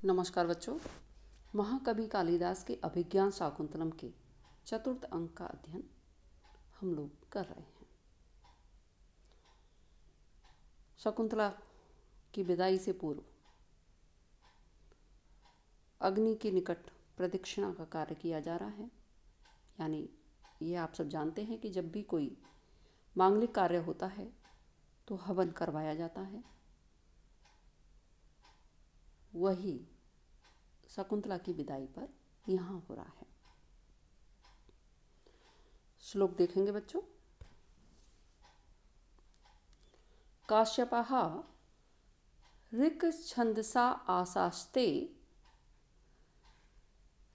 नमस्कार बच्चों। महाकवि कालिदास के अभिज्ञान शाकुंतलम के चतुर्थ अंक का अध्ययन हम लोग कर रहे हैं। शकुंतला की विदाई से पूर्व अग्नि के निकट प्रदक्षिणा का कार्य किया जा रहा है। यानी ये आप सब जानते हैं कि जब भी कोई मांगलिक कार्य होता है तो हवन करवाया जाता है। वही शकुंतला की विदाई पर यहाँ हो रहा है। श्लोक देखेंगे बच्चों। काश्यपः ऋक् छंदसा आसास्ते,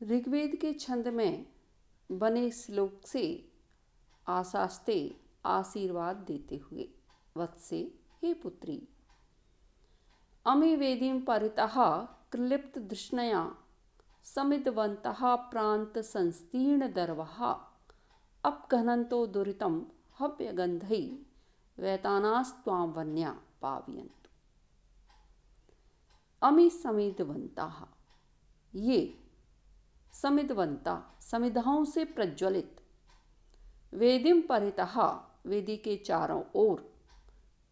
ऋग्वेद के छंद में बने श्लोक से आसास्ते आशीर्वाद देते हुए, वत्से हे पुत्री, अमे वेदीं परितः क्लिप्त दृष्णया समितवन्तः प्रांत संस्तीर्ण दर्वः अपघ्नन्तो दुरितं हव्यगन्धै वैतानास्त्वां वन्या पावयन्तु। अमी समितवन्तः, ये समितवन्ता समिधाओं से प्रज्वलित, वेदीं परितः वेदी के चारों ओर,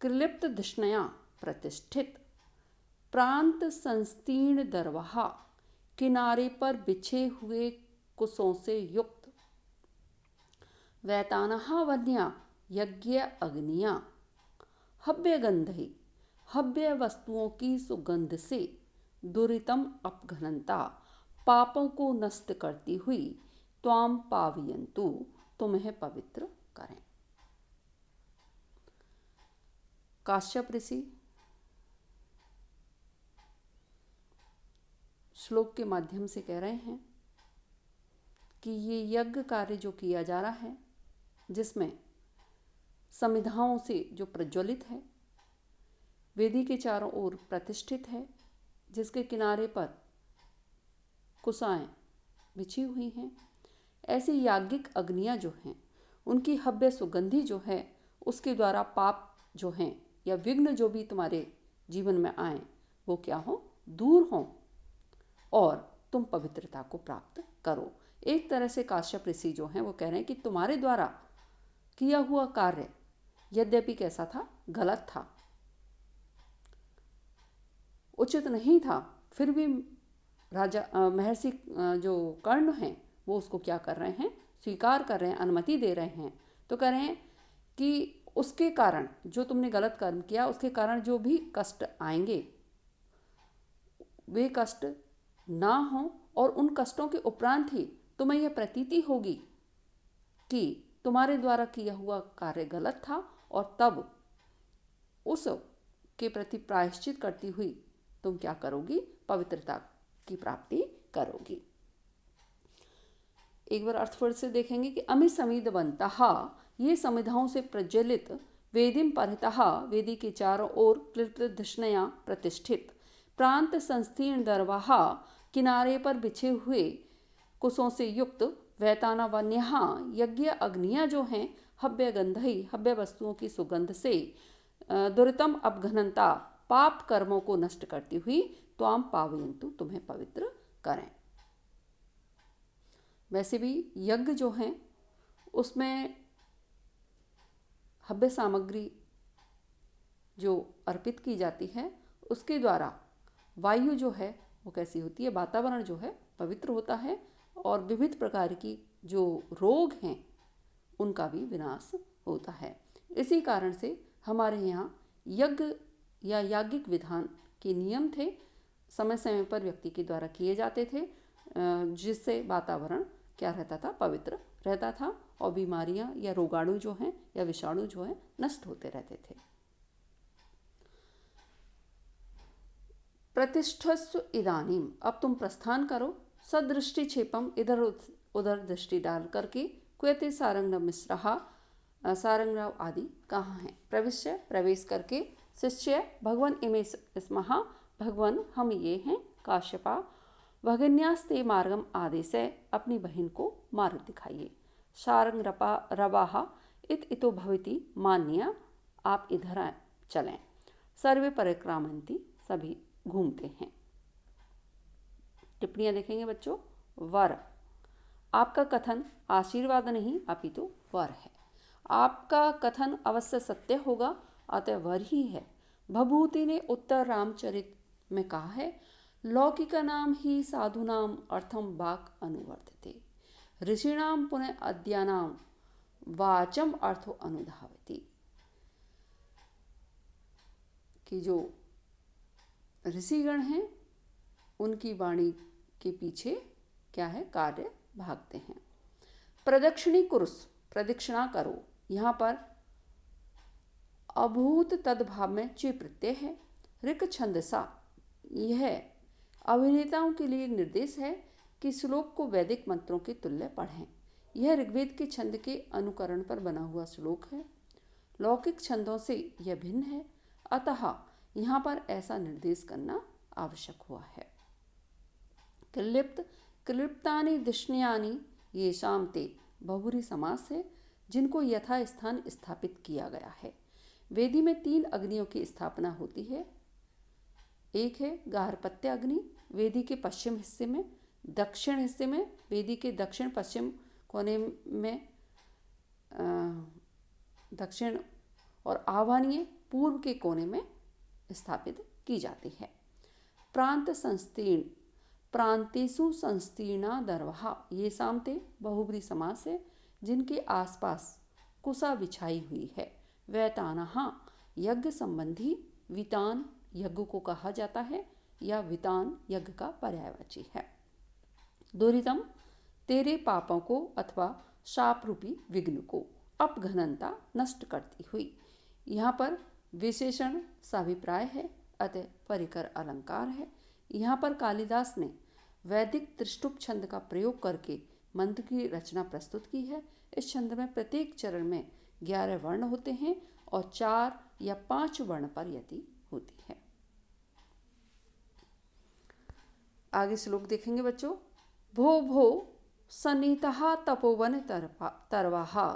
क्लिप्त दृष्णया प्रतिष्ठित, प्रांत संस्तीर्ण दर्वहा किनारे पर बिछे हुए कुशों से युक्त, वैतानः वन्या यज्ञ अग्नियां, हव्यगंधि हव्य वस्तुओं की सुगंध से, दुरितम अपघ्नन्ता पापों को नष्ट करती हुई, त्वाम पावयन्तु तुम्हें पवित्र करें। काश्यप ऋषि श्लोक के माध्यम से कह रहे हैं कि ये यज्ञ कार्य जो किया जा रहा है, जिसमें समिधाओं से जो प्रज्वलित है, वेदी के चारों ओर प्रतिष्ठित है, जिसके किनारे पर कुशाएं बिछी हुई हैं, ऐसी याज्ञिक अग्नियां जो हैं, उनकी हव्य सुगंधि जो है, उसके द्वारा पाप जो हैं या विघ्न जो भी तुम्हारे जीवन में आए, वो क्या हो, दूर हों और तुम पवित्रता को प्राप्त करो। एक तरह से काश्यप ऋषि जो हैं वो कह रहे हैं कि तुम्हारे द्वारा किया हुआ कार्य यद्यपि कैसा था, गलत था, उचित नहीं था, फिर भी राजा महर्षि जो कर्ण हैं वो उसको क्या कर रहे हैं, स्वीकार कर रहे हैं, अनुमति दे रहे हैं। तो कह रहे हैं कि उसके कारण, जो तुमने गलत कर्म किया उसके कारण जो भी कष्ट आएंगे, वे कष्ट ना हो, और उन कष्टों के उपरांत ही तुम्हें यह प्रतीति होगी कि तुम्हारे द्वारा किया हुआ कार्य गलत था, और तब उस के प्रति प्रायश्चित करती हुई तुम क्या करोगी, पवित्रता की प्राप्ति करोगी। एक बार अर्थ फिर से देखेंगे कि अमि समिधवन्तः, ये समिधाओं से प्रज्वलित, वेदीं परितः वेदी के चारों ओर क्लिप्त दृष्णया प्रतिष्ठित, प्रांत संस्तीर्ण दर्वः किनारे पर बिछे हुए कुशों से युक्त, वैताना वन्यहा यज्ञ अग्नियां जो हैं, हव्य गंधई हव्य वस्तुओं की सुगंध से, दुरितम अपघ्नन्ता पाप कर्मों को नष्ट करती हुई, त्वाम पावयन्तु तुम्हें पवित्र करें। वैसे भी यज्ञ जो हैं उसमें हव्य सामग्री जो अर्पित की जाती है, उसके द्वारा वायु जो है वो कैसी होती है, वातावरण जो है पवित्र होता है, और विविध प्रकार की जो रोग हैं उनका भी विनाश होता है। इसी कारण से हमारे यहाँ यज्ञ या याज्ञिक विधान के नियम थे, समय समय पर व्यक्ति के द्वारा किए जाते थे, जिससे वातावरण क्या रहता था, पवित्र रहता था, और बीमारियां या रोगाणु जो हैं या विषाणु जो हैं नष्ट होते रहते थे। प्रतिष्ठस्व इदानीम, अब तुम प्रस्थान करो, सदृष्टि क्षेपम, इधर उधर दृष्टि डाल करके, क्वेते सारंगराव मिश्रा, सारंगराव आदि कहाँ हैं, प्रविश्य प्रवेश करके, शिष्य भगवान इमे स्मः, भगवान हम ये हैं, काश्यपा भगिन्यास्ते मार्गम आदेश है, अपनी बहन को मार्ग दिखाइए, सारंग रवाहा इत इतो भवति मान्य, आप इधर चलें, सर्वे परिक्रामन्ति, सभी घूमते हैं। टिप्पणियाँ देखेंगे बच्चों। वर, आपका कथन आशीर्वाद नहीं अपितु वर है। आपका कथन अवश्य सत्य होगा, अतः वर ही है। भभूति ने उत्तर रामचरित में कहा है, लौकिकानां हि साधूनां अर्थम वाक् अनुवर्तते, ऋषीणां पुनः अद्यानां वाचम अर्थो अनुधावति। कि जो ऋषिगण हैं उनकी वाणी के पीछे क्या है, कार्य भागते हैं। प्रदक्षिणी कुरुस, प्रदक्षिणा करो, यहाँ पर अभूत तद्भाव में चे प्रत्यय है। ऋक छंदसा, यह अभिनेताओं के लिए निर्देश है कि श्लोक को वैदिक मंत्रों के तुल्य पढ़ें। यह ऋग्वेद के छंद के अनुकरण पर बना हुआ श्लोक है। लौकिक छंदों से यह भिन्न है, अतः यहाँ पर ऐसा निर्देश करना आवश्यक हुआ है। क्लिप्त, क्लिप्तानि दिष्ण्यानि येषां ते बहुब्री समास है, जिनको यथा स्थान स्थापित किया गया है। वेदी में 3 अग्नियों की स्थापना होती है। एक है गार्हपत्य अग्नि, वेदी के पश्चिम हिस्से में, दक्षिण हिस्से में, वेदी के दक्षिण पश्चिम कोने में दक्षिण और आह्वानीय पूर्व के कोने में स्थापित की जाती है। प्रांत संस्तीर्ण, प्रांतेषु संस्तीर्णा दर्वहा, ये सामते बहुब्री समास है, जिनके आसपास कुसा बिछाई हुई है। वैतानहा, यज्ञ संबंधी, वितान यज्ञ को कहा जाता है या वितान यज्ञ का पर्यायवाची है। दुरितम, तेरे पापों को अथवा शाप रूपी विघ्न को, अपघनता नष्ट करती हुई। यहाँ पर विशेषण साभिप्राय है, अतः परिकर अलंकार है। यहाँ पर कालिदास ने वैदिक त्रिष्टुप छंद का प्रयोग करके मंत्र की रचना प्रस्तुत की है। इस छंद में प्रत्येक चरण में 11 वर्ण होते हैं और 4 या 5 वर्ण पर यति होती है। आगे श्लोक देखेंगे बच्चों। भो भो सन्निहितः तपोवन तरवाहा,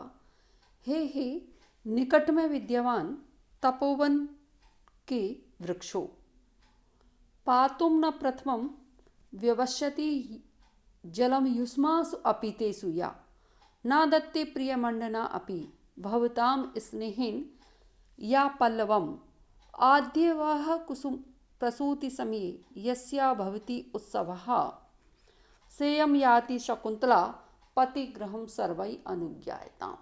हे निकट में विद्यमान तपोवन के वृक्षों, पातुम न प्रथमम व्यवस्यति जलम युष्मासु अपीतेषु या, न दत्ते प्रियमंडना अपि भवताम स्नेहेन या पल्लवम, आद्यवाह कुसुम प्रसूति समये यस्या भवति उत्सवः, सेयम याति शकुंतला पतिग्रहम सर्वै अनुज्ञायताम्।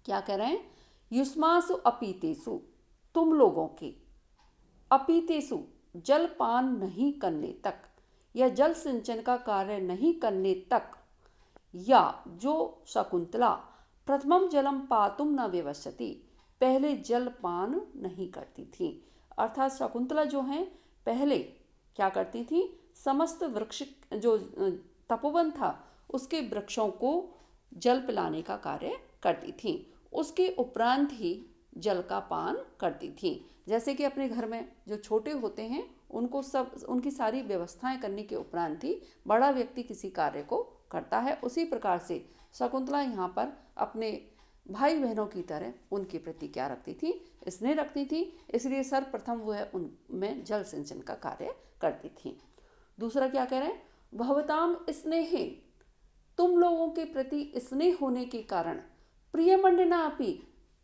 क्या कह रहे हैं? युष्मासु अपीतेषु, तुम लोगों के, अपीतेषु जलपान नहीं करने तक या जल सिंचन का कार्य नहीं करने तक, या जो शकुंतला प्रथमम जलम पातुम न व्यवस्यति, पहले जलपान नहीं करती थी। अर्थात शकुंतला जो हैं पहले क्या करती थी, समस्त वृक्ष जो तपोवन था उसके वृक्षों को जल पिलाने का कार्य करती थी। उसके उपरांत ही जल का पान करती थी। जैसे कि अपने घर में जो छोटे होते हैं उनको सब उनकी सारी व्यवस्थाएं करने के उपरांत ही बड़ा व्यक्ति किसी कार्य को करता है, उसी प्रकार से शकुंतला यहाँ पर अपने भाई बहनों की तरह उनके प्रति क्या रखती थी, स्नेह रखती थी, इसलिए सर्वप्रथम वह उनमें जल सिंचन का कार्य करती थी। दूसरा क्या कह रहे हैं, भवताम स्नेहे, तुम लोगों के प्रति स्नेह होने के कारण, प्रिय मंडना अपि,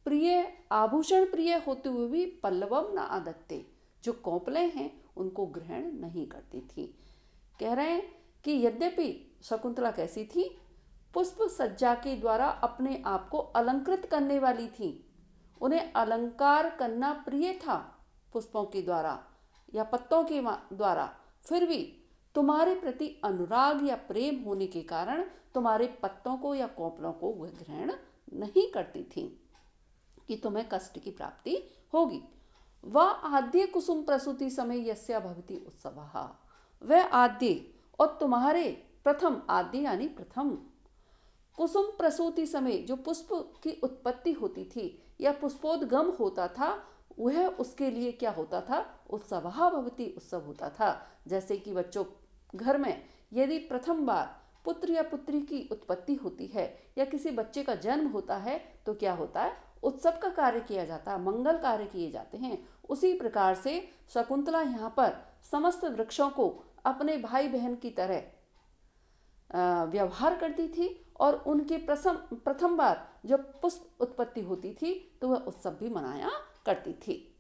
प्रिय आभूषण प्रिय होते हुए भी पल्लवम न आदत्ते, जो कौपले हैं उनको ग्रहण नहीं करती थी। कह रहे हैं कि यद्यपि शकुंतला कैसी थी, पुष्प सज्जा के द्वारा अपने आप को अलंकृत करने वाली थी, उन्हें अलंकार करना प्रिय था पुष्पों के द्वारा या पत्तों के द्वारा, फिर भी तुम्हारे प्रति अनुराग या प्रेम होने के कारण तुम्हारे पत्तों को या कौपलों को वह ग्रहण नहीं करती थी कि तुम्हें कष्ट की प्राप्ति होगी। वह आद्य कुसुम प्रसूति समय यस्या भवति उत्सवः, वह आद्य और तुम्हारे प्रथम, आद्य यानी प्रथम, कुसुम प्रसूति समय जो पुष्प की उत्पत्ति होती थी या पुष्पोद्गम होता था, वह उसके लिए क्या होता था, उत्सवः भवति, उत्सव होता था। जैसे कि बच्चों घर में यदि प्रथम बार पुत्र या पुत्री की उत्पत्ति होती है या किसी बच्चे का जन्म होता है तो क्या होता है, उत्सव का कार्य किया जाता है, मंगल कार्य किए जाते हैं। उसी प्रकार से शकुंतला यहाँ पर समस्त वृक्षों को अपने भाई बहन की तरह व्यवहार करती थी और उनके प्रथम बार जब पुष्प उत्पत्ति होती थी तो वह उत्सव भी मनाया करती थी।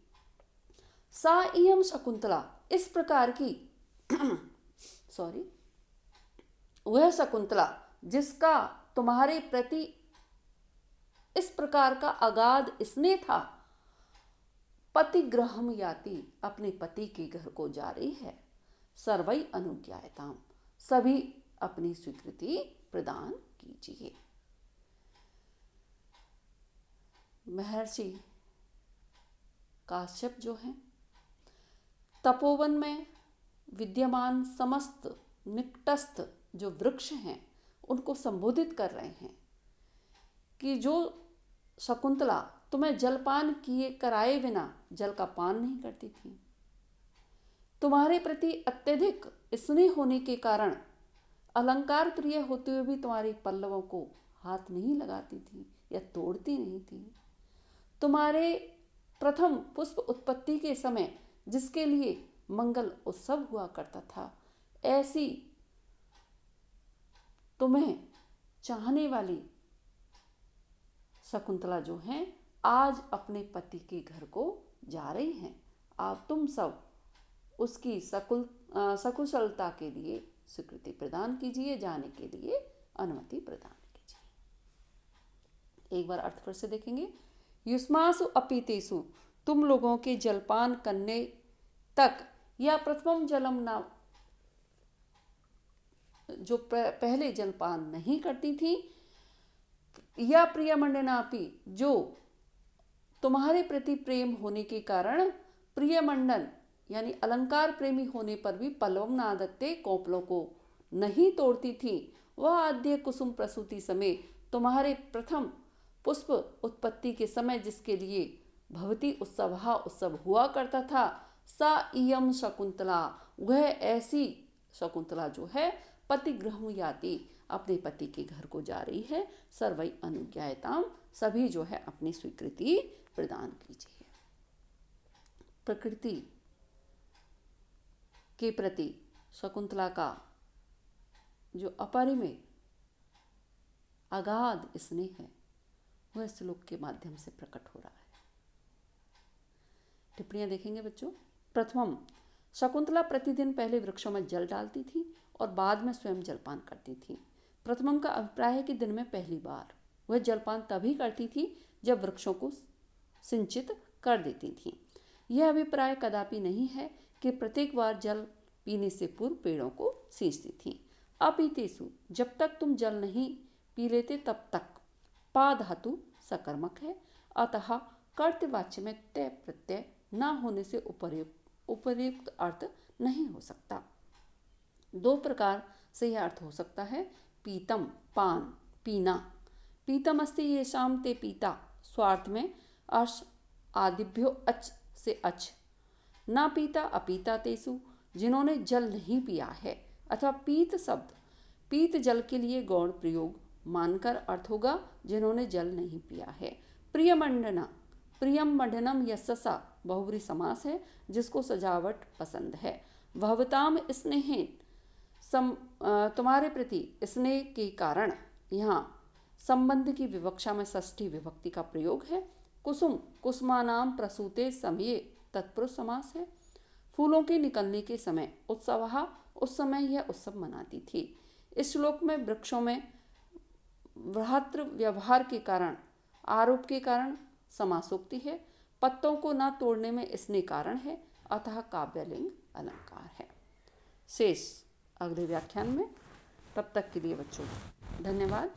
सा इयम शकुंतला, इस प्रकार की वह शकुंतला जिसका तुम्हारे प्रति इस प्रकार का अगाध स्नेह था, पतिगृहम याति, अपने पति के घर को जा रही है। सर्वै अनुज्ञायताम, सभी अपनी स्वीकृति प्रदान कीजिए। महर्षि काश्यप जो हैं तपोवन में विद्यमान समस्त निकटस्थ जो वृक्ष हैं उनको संबोधित कर रहे हैं कि जो शकुंतला तुम्हें जलपान किए कराए बिना जल का पान नहीं करती थी, तुम्हारे प्रति अत्यधिक स्नेह होने के कारण अलंकार प्रिय होते हुए भी तुम्हारे पल्लवों को हाथ नहीं लगाती थी या तोड़ती नहीं थी, तुम्हारे प्रथम पुष्प उत्पत्ति के समय जिसके लिए मंगल उत्सव हुआ करता था, ऐसी तुम्हें चाहने वाली शकुंतला जो हैं आज अपने पति के घर को जा रही हैं। आप तुम सब उसकी सकुशलता के लिए स्वीकृति प्रदान कीजिए, जाने के लिए अनुमति प्रदान कीजिए। एक बार अर्थ फिर से देखेंगे। युष्मासु अपीतेषु, तुम लोगों के जलपान करने तक या प्रथम जलम ना, जो पहले जलपान नहीं करती थी, या प्रियमंडनापि, जो तुम्हारे प्रति प्रेम होने के कारण प्रियमंडन यानी अलंकार प्रेमी होने पर भी पल्लवम नादत्ते, कौपलों को नहीं तोड़ती थी, वह आद्य कुसुम प्रसूति समय, तुम्हारे प्रथम पुष्प उत्पत्ति के समय जिसके लिए भवती उत्सव हुआ करता था, सा इयम शकुंतला, वह ऐसी शकुंतला जो है पतिगृहम याति, अपने पति के घर को जा रही है। सर्वै अनुज्ञायताम, सभी जो है अपनी स्वीकृति प्रदान कीजिए। प्रकृति के प्रति शकुंतला का जो अपरिमेय अगाध स्नेह है वह श्लोक के माध्यम से प्रकट हो रहा है। टिप्पणियां देखेंगे बच्चों। प्रथम, शकुंतला प्रतिदिन पहले वृक्षों में जल डालती थी और बाद में स्वयं जलपान करती थी। प्रथमम का अभिप्राय है कि दिन में पहली बार वह जलपान तभी करती थी जब वृक्षों को सिंचित कर देती थी। यह अभिप्राय कदापि नहीं है कि प्रत्येक बार जल पीने से पूर्व पेड़ों को सींचती थी। अपीतेषु, जब तक तुम जल नहीं पी लेते तब तक, पा धातु सकर्मक है, अतः कर्तवाच्य में तय प्रत्यय न होने से उपर्युक्त अर्थ नहीं हो सकता। दो प्रकार से यह अर्थ हो सकता है। पीतम, पान, पीना। पीतम अस्ति येषाम ते पीता, स्वार्थ में अर्श आदिभ्यो अच से अच। ना पीता अपीता तेसु, जिन्होंने जल नहीं पिया है, अथवा पीत शब्द पीत जल के लिए गौण प्रयोग मानकर अर्थ होगा जिन्होंने जल नहीं पिया है। प्रियमंडना, प्रियम मंडनम यस्सा बहुब्री समास है जिसको सजावट पसंद है। भवताम स्नेहेन, तुम्हारे प्रति स्नेह के कारण, यहाँ संबंध की विवक्षा में षष्ठी विभक्ति का प्रयोग है। कुसुम, कुसुमानाम प्रसूते समये तत्पुरुष समास है। फूलों के निकलने के समय, उत्सवः, उस समय यह उत्सव मनाती थी। इस श्लोक में वृक्षों में भ्रातृ व्यवहार के कारण, आरोप के कारण समासोक्ति है। पत्तों को न तोड़ने में स्नेह कारण है, अतः काव्यलिंग अलंकार है। शेष अगले व्याख्यान में। तब तक के लिए बच्चों धन्यवाद।